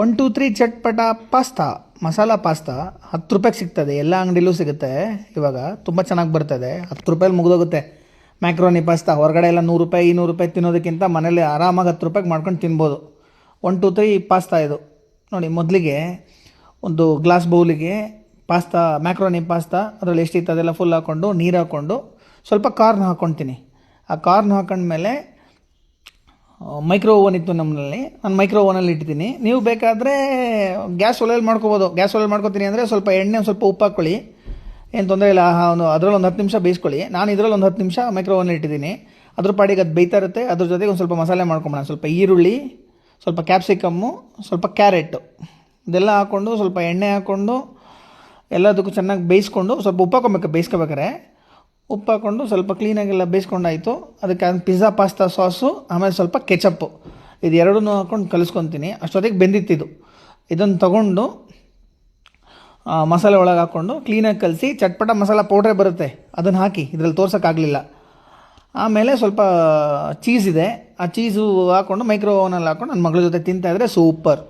1 2 3 ಚಟ್ಪಟ pasta, masala pasta 10 ರೂಪಾಯಿಗೆ ಸಿಗ್ತದೆ. ಎಲ್ಲ ಅಂಗಡಿಲೂ ಸಿಗುತ್ತೆ ಇವಾಗ. ತುಂಬ ಚೆನ್ನಾಗಿ ಬರ್ತದೆ. 10 ರೂಪಾಯಲ್ಲಿ ಮುಗಿದೋಗುತ್ತೆ. ಮ್ಯಾಕ್ರೋನಿ ಪಾಸ್ತಾ ಹೊರಗಡೆ ಎಲ್ಲ 100 ರೂಪಾಯಿ 200 ರೂಪಾಯಿ ತಿನ್ನೋದಕ್ಕಿಂತ ಮನೇಲಿ ಆರಾಮಾಗಿ 10 ರೂಪಾಯಿಗೆ ಮಾಡ್ಕೊಂಡು ತಿನ್ಬೋದು. 1 2 3 ಪಾಸ್ತಾ ಇದು ನೋಡಿ. ಮೊದಲಿಗೆ ಒಂದು ಗ್ಲಾಸ್ ಬೌಲಿಗೆ ಪಾಸ್ತಾ, ಮ್ಯಾಕ್ರೋನಿ ಪಾಸ್ತಾ ಅದರಲ್ಲಿ ಎಷ್ಟಿತ್ತು ಅದೆಲ್ಲ ಫುಲ್ ಹಾಕ್ಕೊಂಡು ನೀರು ಹಾಕ್ಕೊಂಡು ಸ್ವಲ್ಪ ಕಾರ್ನ್ ಹಾಕ್ಕೊಳ್ತೀನಿ. ಆ ಕಾರ್ನ್ ಹಾಕೊಂಡ್ಮೇಲೆ ಮೈಕ್ರೋ ಓವನ್ ಇತ್ತು ನಮ್ಮಲ್ಲಿ, ನಾನು ಮೈಕ್ರೋ ಓವನಲ್ಲಿ ಇಟ್ಟಿದ್ದೀನಿ. ನೀವು ಬೇಕಾದರೆ ಗ್ಯಾಸ್ ಒಲೆಯಲ್ಲಿ ಮಾಡ್ಕೋಬೋದು. ಗ್ಯಾಸ್ ಒಲೆಯಲ್ಲಿ ಮಾಡ್ಕೊತೀನಿ ಅಂದರೆ ಸ್ವಲ್ಪ ಎಣ್ಣೆ, ಸ್ವಲ್ಪ ಉಪ್ಪು ಹಾಕ್ಕೊಳ್ಳಿ, ಏನು ತೊಂದರೆ ಇಲ್ಲ. ಅದರಲ್ಲಿ ಒಂದು 10 ನಿಮಿಷ ಬೇಯಿಸ್ಕೊಳ್ಳಿ. ನಾನು ಇದರಲ್ಲಿ ಒಂದು 10 ನಿಮಿಷ ಮೈಕ್ರೋ ಓವನಲ್ಲಿ ಇಟ್ಟಿದ್ದೀನಿ. ಅದ್ರ ಪಾಡಿಗೆ ಅದು ಬೇಯ್ತಾ ಇರುತ್ತೆ. ಅದ್ರ ಜೊತೆಗೆ ಒಂದು ಸ್ವಲ್ಪ ಮಸಾಲೆ ಮಾಡ್ಕೊಂಬೋಣ. ಸ್ವಲ್ಪ ಈರುಳ್ಳಿ, ಸ್ವಲ್ಪ ಕ್ಯಾಪ್ಸಿಕಮ್ಮು, ಸ್ವಲ್ಪ ಕ್ಯಾರೆಟು ಇದೆಲ್ಲ ಹಾಕ್ಕೊಂಡು ಸ್ವಲ್ಪ ಎಣ್ಣೆ ಹಾಕ್ಕೊಂಡು ಎಲ್ಲದಕ್ಕೂ ಚೆನ್ನಾಗಿ ಬೇಯಿಸ್ಕೊಂಡು ಸ್ವಲ್ಪ ಉಪ್ಪು ಹಾಕ್ಕೊಬೇಕು. ಬೇಯಿಸ್ಕೋಬೇಕಾರೆ ಉಪ್ಪು ಹಾಕ್ಕೊಂಡು ಸ್ವಲ್ಪ ಕ್ಲೀನಾಗೆಲ್ಲ ಬೇಯಿಸ್ಕೊಂಡಾಯಿತು. ಅದಕ್ಕೆ ಪಿಜ್ಜಾ ಪಾಸ್ತಾ ಸಾಸು, ಆಮೇಲೆ ಸ್ವಲ್ಪ ಕೆಚಪ್ಪು, ಇದು ಎರಡೂ ಹಾಕ್ಕೊಂಡು ಕಲಿಸ್ಕೊತೀನಿ. ಅಷ್ಟೊತ್ತಿಗೆ ಬೆಂದಿತ್ತಿದ್ದು ಇದನ್ನು ತಗೊಂಡು ಮಸಾಲೆ ಒಳಗೆ ಹಾಕ್ಕೊಂಡು ಕ್ಲೀನಾಗಿ ಕಲಸಿ, ಚಟ್ಪಟ ಮಸಾಲ ಪೌಡ್ರೇ ಬರುತ್ತೆ ಅದನ್ನು ಹಾಕಿ, ಇದರಲ್ಲಿ ತೋರ್ಸೋಕ್ಕಾಗಲಿಲ್ಲ. ಆಮೇಲೆ ಸ್ವಲ್ಪ ಚೀಸ್ ಇದೆ, ಆ ಚೀಸು ಹಾಕ್ಕೊಂಡು ಮೈಕ್ರೋ ಓವನಲ್ಲಿ ಹಾಕ್ಕೊಂಡು ನನ್ನ ಮಗಳ ಜೊತೆ ತಿಂತಾಯಿದ್ರೆ ಸೂಪರ್.